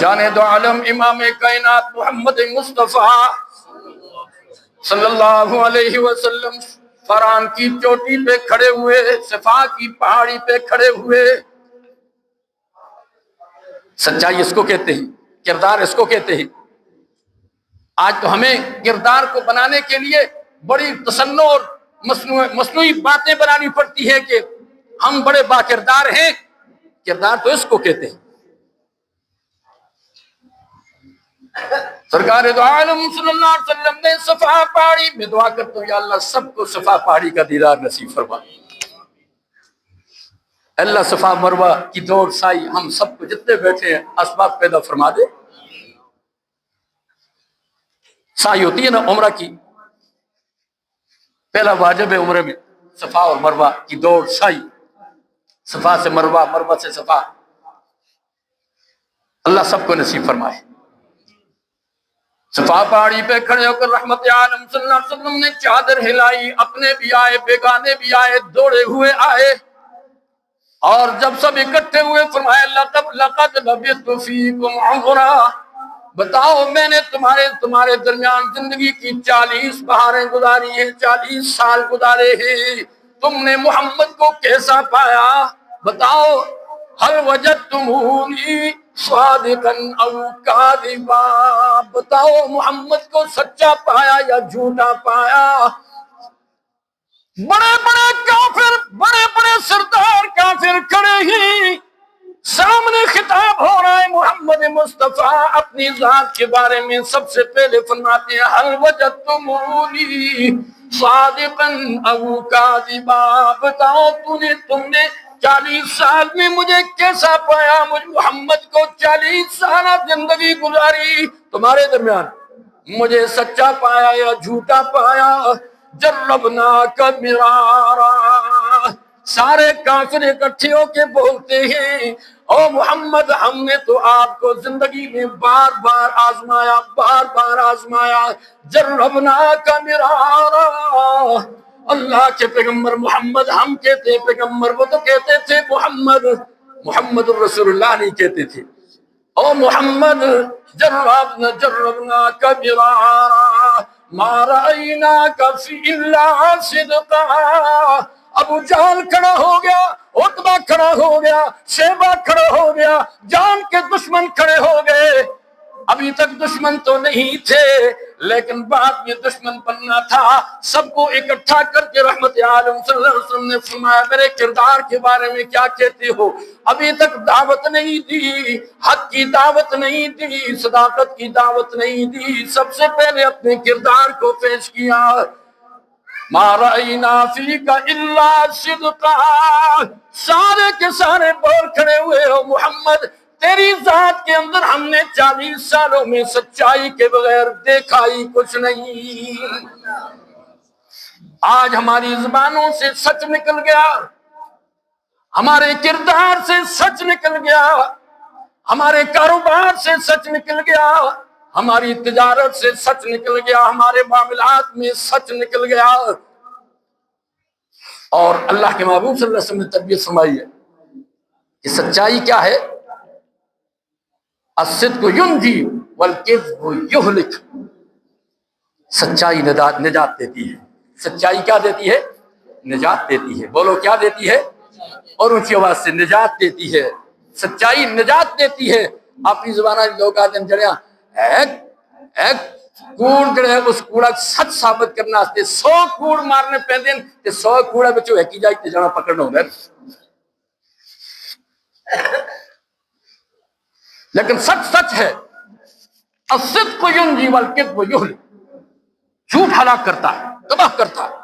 جانے دو عالم امام کائنات محمد مصطفیٰ صلی اللہ علیہ وسلم فران کی چوٹی پہ کھڑے ہوئے، صفا کی پہاڑی پہ کھڑے ہوئے. سچائی اس کو کہتے ہیں، کردار اس کو کہتے ہیں. آج تو ہمیں کردار کو بنانے کے لیے بڑی تصنع اور مصنوعی باتیں بنانی پڑتی ہے کہ ہم بڑے با کردار ہیں. کردار تو اس کو کہتے ہیں. سرکار دو عالم صلی اللہ علیہ وسلم نے صفا پہاڑی میں دعا کرتا ہوں یا اللہ سب کو صفا پہاڑی کا دیدار نصیب فرما. اللہ صفا مروہ کی دوڑ سائی ہم سب کو جتنے بیٹھے ہیں اسباب پیدا فرما دے. سائی ہوتی ہے نا عمرہ کی، پہلا واجب ہے عمرے میں صفا اور مروہ کی دوڑ سائی. صفا سے مروہ، مروہ سے صفا. اللہ سب کو نصیب فرمائے. صفا پہاڑی پہ کھڑے ہو کر رحمت عالم صلی اللہ علیہ وسلم نے چادر ہلائی. اپنے بھی آئے، بیگانے بھی آئے، دوڑے ہوئے آئے. اور جب سب اکٹھے ہوئے فرمایا لقد لبثت فیکم عمرا، بتاؤ میں نے تمہارے درمیان زندگی کی 40 بہاریں گزاری ہیں، 40 سال گزارے ہیں. تم نے محمد کو کیسا پایا بتاؤ. هل وجدتمونی صادقا او کاذبا، بتاؤ محمد کو سچا پایا یا جھوٹا پایا. بڑے بڑے کافر، بڑے بڑے سردار کافر کھڑے ہیں، سامنے خطاب ہو رہا ہے. محمد مصطفیٰ اپنی ذات کے بارے میں سب سے پہلے فرماتے ہیں هل وجدتمونی صادقا او کاذبا، بتاؤ تم نے 40 سال میں مجھے کیسا پایا. مجھ محمد کو 40 سالہ زندگی گزاری تمہارے درمیان، مجھے سچا پایا یا جھوٹا پایا. جربناک مرارا، سارے کافر اکٹھے ہو کے بولتے ہیں او محمد ہم نے تو آپ کو زندگی میں بار بار آزمایا، بار بار آزمایا. جربناک مرارا، اللہ کے پیغمبر محمد ہم کہتے پیغمبر، وہ تو کہتے تھے محمد الرسول اللہ نہیں کہتے تھے. او محمد جربناک مرارا ما رأیناک فی الا صدقا. ابو جہل کھڑا ہو گیا، عتبہ کھڑا ہو گیا، شیبہ کھڑا ہو گیا، جان کے دشمن کھڑے ہو گئے. ابھی تک دشمن تو نہیں تھے لیکن بعد میں دشمن بننا تھا. سب کو اکٹھا کر کے رحمت عالم صلی اللہ علیہ وسلم نے فرمایا میرے کردار کے بارے میں کیا کہتے ہو. ابھی تک دعوت نہیں دی، حق کی دعوت نہیں دی، صداقت کی دعوت نہیں دی. سب سے پہلے اپنے کردار کو پیش کیا. ما رأینا فیک الا صدقا، سارے کے سارے بول کھڑے ہوئے ہو محمد تیری ذات کے اندر ہم نے 40 سالوں میں سچائی کے بغیر دیکھا ہی کچھ نہیں. آج ہماری زبانوں سے سچ نکل گیا، ہمارے کردار سے سچ نکل گیا، ہمارے کاروبار سے سچ نکل گیا، ہماری تجارت سے سچ نکل گیا، ہمارے معاملات میں سچ نکل گیا. اور اللہ کے محبوب صلی اللہ علیہ وسلم نے تربیت فرمائی ہے کہ سچائی کیا ہے. الصدق ینجی والکذب یہلک، سچائی نجات دیتی ہے. سچائی کیا دیتی ہے؟ نجات دیتی ہے. بولو کیا دیتی ہے؟ اور اونچی آواز سے نجات دیتی ہے. سچائی نجات دیتی ہے. اپنی زبانہ لوگ آتے ہیں جڑیاں ایک کوڑ جڑے ہے اس کوڑا سچ ثابت کرنا واسطے 100 کوڑ مارنے پیندے تے 100 کوڑا وچوں ایک ہی جائی تے جانا پکڑنا ہوندا ہے. لیکن سچ ہے. الصدق ینجی والکذب یہلک، جھوٹ ہلاک کرتا ہے، تباہ کرتا ہے.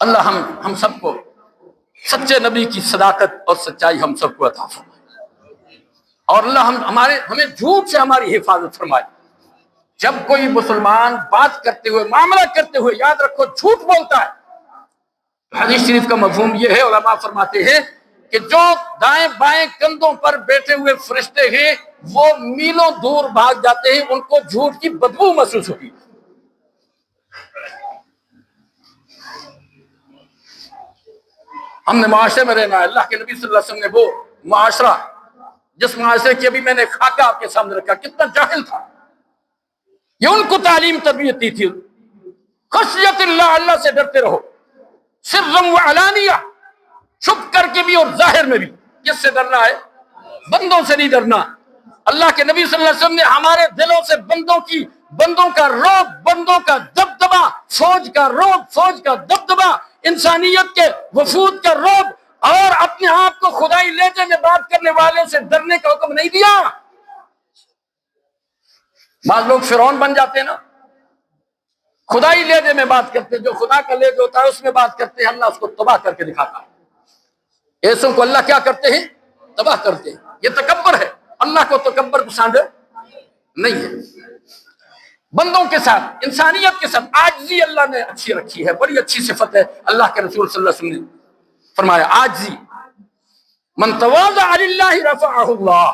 اللہ ہم سب کو سچے نبی کی صداقت اور سچائی ہم سب کو عطا فرمائے. اور اللہ ہمیں جھوٹ سے ہماری حفاظت فرمائے. جب کوئی مسلمان بات کرتے ہوئے، معاملہ کرتے ہوئے یاد رکھو جھوٹ بولتا ہے، حدیث شریف کا مفہوم یہ ہے، علماء فرماتے ہیں کہ جو دائیں بائیں کندھوں پر بیٹھے ہوئے فرشتے ہیں وہ میلوں دور بھاگ جاتے ہیں، ان کو جھوٹ کی بدبو محسوس ہوتی ہے. ہم نے معاشرے میں رہنا ہے. اللہ کے نبی صلی اللہ علیہ وسلم نے وہ معاشرہ جس معاشرے کی ابھی میں نے خاکہ آپ کے سامنے رکھا، کتنا جاہل تھا. یہ ان کو تعلیم تربیت دی تھی. خشیت اللہ، اللہ سے ڈرتے رہو، سرًا و علانیہ، چھپ کر کے بھی اور ظاہر میں بھی. کس سے ڈرنا ہے؟ بندوں سے نہیں ڈرنا. اللہ کے نبی صلی اللہ علیہ وسلم نے ہمارے دلوں سے بندوں کا رعب، بندوں کا دبدبا، فوج کا رعب، فوج کا دبدبا، انسانیت کے وفود کا رعب، اور اپنے آپ کو خدائی لہجے میں بات کرنے والوں سے ڈرنے کا حکم نہیں دیا. بعض لوگ فرعون بن جاتے ہیں نا، خدائی لہجے میں بات کرتے، جو خدا کا لہجہ ہوتا ہے اس میں بات کرتے ہیں، اللہ اس کو تباہ کر کے دکھاتا ہے. ایسوں کو اللہ کیا کرتے ہیں؟ تباہ کرتے ہیں. یہ تکبر ہے. اللہ کو تکبر پسند نہیں ہے. بندوں کے ساتھ، انسانیت کے ساتھ عاجزی اللہ نے اچھی رکھی ہے، بڑی اچھی صفت ہے. اللہ کے رسول صلی اللہ علیہ وسلم نے فرمایا عاجزی، من تواضع للہ رفعہ اللہ،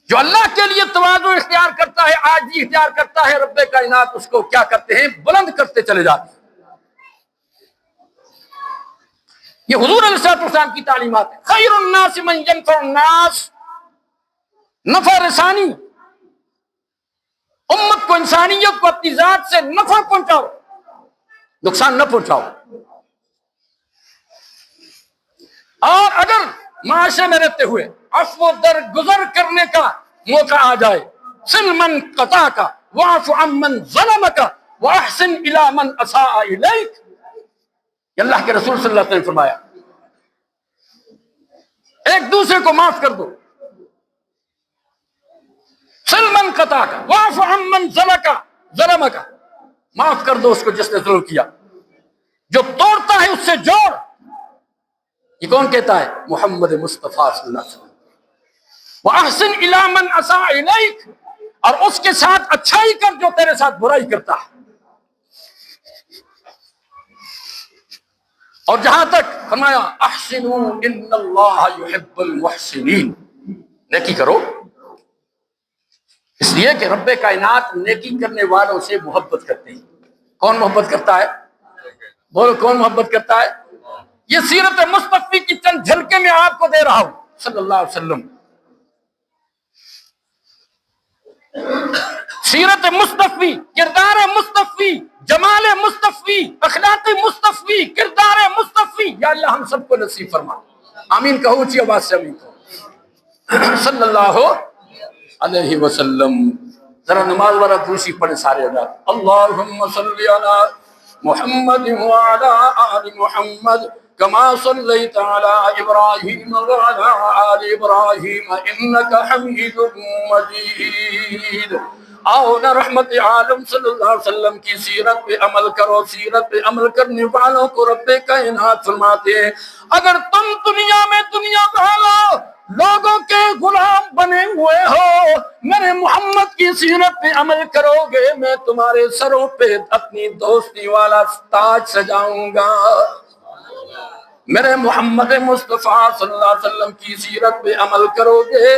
جو اللہ کے لیے تواضع اختیار کرتا ہے، عاجزی اختیار کرتا ہے، رب کائنات اس کو کیا کرتے ہیں؟ بلند کرتے چلے جاتے ہیں. یہ حضور علیہ السلام کی تعلیمات ہے. خیر الناس من ینفع الناس، نفع رسانی، امت کو، انسانیت کو اپنی ذات سے نفع پہنچاؤ، نقصان نہ پہنچاؤ. اور اگر معاشرے میں رہتے ہوئے عفو درگزر کرنے کا موقع آ جائے، صل من قطعک واعف عمن ظلمک واحسن الی من اساء الیک، اللہ کے رسول صلی اللہ علیہ وسلم نے فرمایا ایک دوسرے کو معاف کر دو. صل من قطعک واعف عمن ظلمک، معاف کر دو اس کو جس نے ظلم کیا. جو توڑتا ہے اس سے جوڑ. یہ کون کہتا ہے؟ محمد مصطفیٰ صلی اللہ علیہ وسلم. وَأَحْسِنْ إِلَىٰ مَنْ أَسَاءَ إِلَيْكَ، اور اس کے ساتھ اچھائی کر جو تیرے ساتھ برائی کرتا ہے. اور جہاں تک فرمایا احسنوا ان اللہ یحب المحسنین، نیکی کرو، اس لیے کہ رب کائنات نیکی کرنے والوں سے محبت کرتے ہیں. کون محبت کرتا ہے؟ بولو کون محبت کرتا ہے؟ یہ سیرت مصطفی کی چند جھلکیں میں آپ کو دے رہا ہوں صلی اللہ علیہ وسلم. سیرت مصطفی، کردار مصطفی، جمال مصطفی، اخلاق مصطفی، کردار مصطفی. یا اللہ ہم سب کو نصیب فرما. آمین کہو اونچی آواز سے آمین کہو. صلی اللہ علیہ وسلم. ذرا نماز والا دوسری پڑھے سارے ادا. اللہم صلی علی محمد وعلی آل محمد کما صلیت علی ابراہیم وعلی آل ابراہیم انکا حمید مجید. آؤ نا رحمت عالم صلی اللہ علیہ وسلم کی سیرت پہ عمل کرو. سیرت پہ عمل کرنے والوں کو رب کائنات فرماتے ہیں اگر تم دنیا میں دنیا والوں لوگوں کے غلام بنے ہوئے ہو، میرے محمد کی سیرت پہ عمل کرو گے، میں تمہارے سروں پہ اپنی دوستی والا تاج سجاؤں گا. میرے محمد مصطفیٰ صلی اللہ علیہ وسلم کی سیرت پہ عمل کرو گے،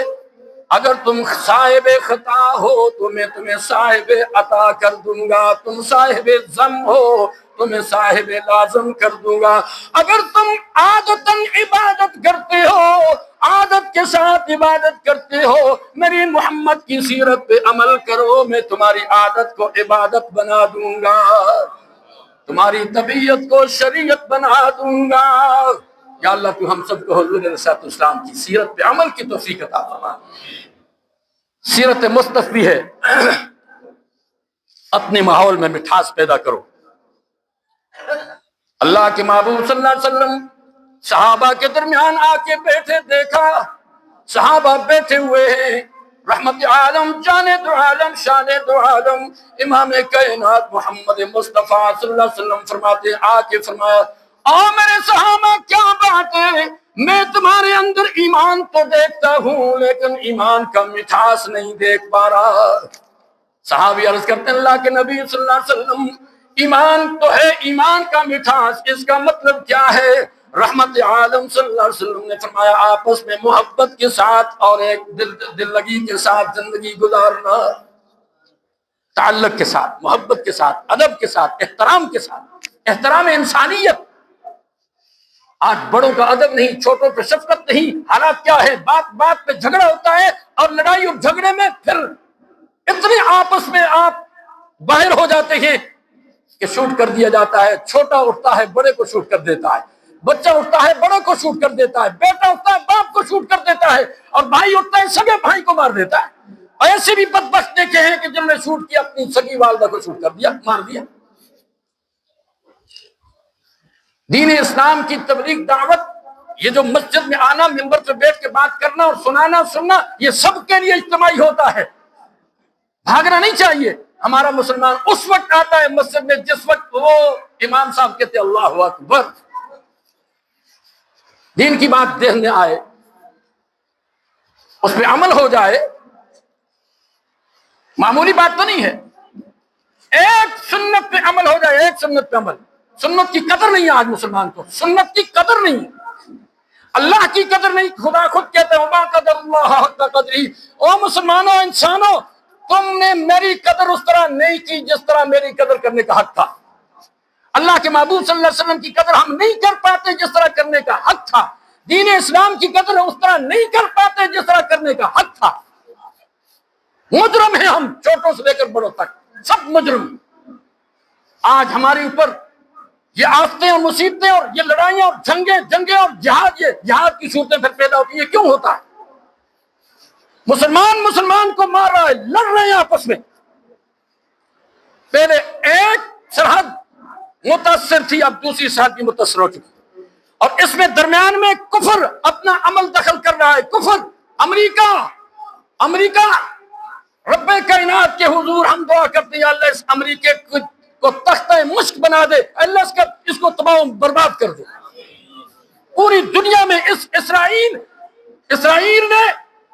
اگر تم صاحب خطا ہو تو میں تمہیں صاحب عطا کر دوں گا. تم صاحب ذم ہو تو میں صاحب لازم کر دوں گا. اگر تم عادتاً عبادت کرتے ہو، عادت کے ساتھ عبادت کرتے ہو، میری محمد کی سیرت پہ عمل کرو، میں تمہاری عادت کو عبادت بنا دوں گا، تمہاری طبیعت کو شریعت بنا دوں گا. یا اللہ تو ہم سب کو حضور علیہ السلام کی سیرت پہ عمل کی توفیق عطا فرما. سیرت مصطفی ہے، اپنے ماحول میں مٹھاس پیدا کرو. اللہ کے محبوب صلی اللہ علیہ وسلم صحابہ کے درمیان آ کے بیٹھے، دیکھا صحابہ بیٹھے ہوئے ہیں. رحمت عالم، جان دو عالم، شان دو عالم، امام کائنات محمد مصطفیٰ صلی اللہ علیہ وسلم فرماتے آ کے فرمایا میرے صحابہ کیا بات ہے، میں تمہارے اندر ایمان تو دیکھتا ہوں لیکن ایمان کا مٹھاس نہیں دیکھ پا رہا. صحابی عرض کرتے ہیں اللہ کے نبی صلی اللہ علیہ وسلم ایمان تو ہے، ایمان کا مٹھاس اس کا مطلب کیا ہے؟ رحمت عالم صلی اللہ علیہ وسلم نے فرمایا آپس میں محبت کے ساتھ اور ایک دل لگی کے ساتھ زندگی گزارنا، تعلق کے ساتھ، محبت کے ساتھ، ادب کے ساتھ، احترام کے ساتھ، احترام انسانیت. آج بڑوں کا ادب نہیں، چھوٹوں پہ شفقت نہیں. حالات کیا ہے؟ بات بات پہ جھگڑا ہوتا ہے، اور لڑائی اور جھگڑے میں پھر اتنے آپس میں آپ باہر ہو جاتے ہیں کہ شوٹ کر دیا جاتا ہے. چھوٹا اٹھتا ہے بڑے کو شوٹ کر دیتا ہے، بچہ اٹھتا ہے بڑوں کو شوٹ کر دیتا ہے، بیٹا اٹھتا ہے باپ کو شوٹ کر دیتا ہے، اور بھائی اٹھتا ہے سگے بھائی کو مار دیتا ہے. ایسے بھی بدبخت دیکھے ہیں کہ جن نے شوٹ کیا اپنی سگی والدہ کو شوٹ کر دیا، مار دیا. دین اسلام کی تبلیغ، دعوت، یہ جو مسجد میں آنا، ممبر پہ بیٹھ کے بات کرنا اور سنانا سننا، یہ سب کے لیے اجتماعی ہوتا ہے. بھاگنا نہیں چاہیے. ہمارا مسلمان اس وقت آتا ہے مسجد میں جس وقت وہ امام صاحب کہتے اللہ اکبر، دین کی بات دیکھنے آئے، اس پہ عمل ہو جائے. معمولی بات تو نہیں ہے. ایک سنت پہ عمل ہو جائے، ایک سنت پہ عمل. سنت کی قدر نہیں ہے آج مسلمان کو، سنت کی قدر نہیں، اللہ کی قدر نہیں. خدا خود کہتے ہیں وما قدر اللہ حق قدری. او مسلمانوں، انسانوں، تم نے میری قدر اس طرح نہیں کی جس طرح میری قدر کرنے کا حق تھا. اللہ کے محبوب صلی اللہ علیہ وسلم کی قدر ہم نہیں کر پاتے جس طرح کرنے کا حق تھا. دین اسلام کی قدر اس طرح نہیں کر پاتے جس طرح کرنے کا حق تھا. مجرم ہیں ہم، چھوٹوں سے لے کر بڑوں تک سب مجرم. آج ہمارے اوپر یہ آفتیں اور مصیبتیں اور یہ لڑائیاں اور جنگیں اور جہاد، یہ جہاد کی صورتیں پھر پیدا ہوتی ہیں. کیوں ہوتا ہے؟ مسلمان کو مار رہا ہے، لڑ رہے ہیں آپس میں. پہلے ایک سرحد متاثر تھی، اب دوسری سرحد بھی متاثر ہو چکی، اور اس میں درمیان میں کفر اپنا عمل دخل کر رہا ہے. کفر. امریکہ رب کائنات کے حضور ہم دعا کرتے ہیں اللہ اس امریکے کو تختہ مشک بنا دے، اللہ اس کو تباہ و برباد کر دے. پوری دنیا میں اس اسرائیل نے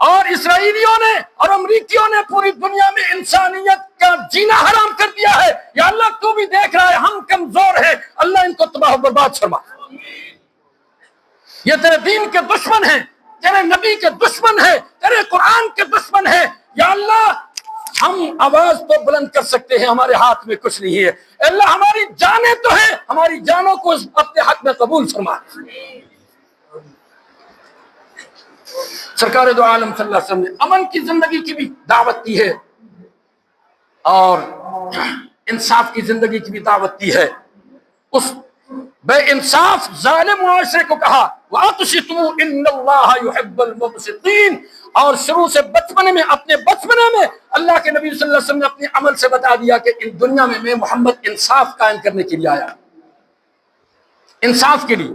اور اسرائیلیوں نے اور امریکیوں نے پوری دنیا میں انسانیت کا جینا حرام کر دیا ہے. یا اللہ تو بھی دیکھ رہا ہے ہم کمزور ہیں، اللہ ان کو تباہ و برباد فرما. یہ تیرے دین کے دشمن ہیں، تیرے نبی کے دشمن ہیں، تیرے قرآن کے دشمن ہیں. یا اللہ ہم آواز تو بلند کر سکتے ہیں، ہمارے ہاتھ میں کچھ نہیں ہے. اللہ ہماری جانیں تو ہیں، ہماری جانوں کو اپنے حق میں قبول فرما. سرکار دو عالم صلی اللہ علیہ وسلم نے امن کی زندگی کی بھی دعوت دی ہے اور انصاف کی زندگی کی بھی دعوت دی ہے. اس بے انصاف ظالم معاشرے کو کہا وَأَقْسِطُوا إِنَّ اللَّهَ يُحِبُّ الْمُقْسِطِينَ. اور شروع سے اپنے بچپنے میں اللہ کے نبی صلی اللہ علیہ وسلم نے اپنے عمل سے بتا دیا کہ ان دنیا میں محمد انصاف قائم کرنے کے لیے آیا، انصاف کے لیے.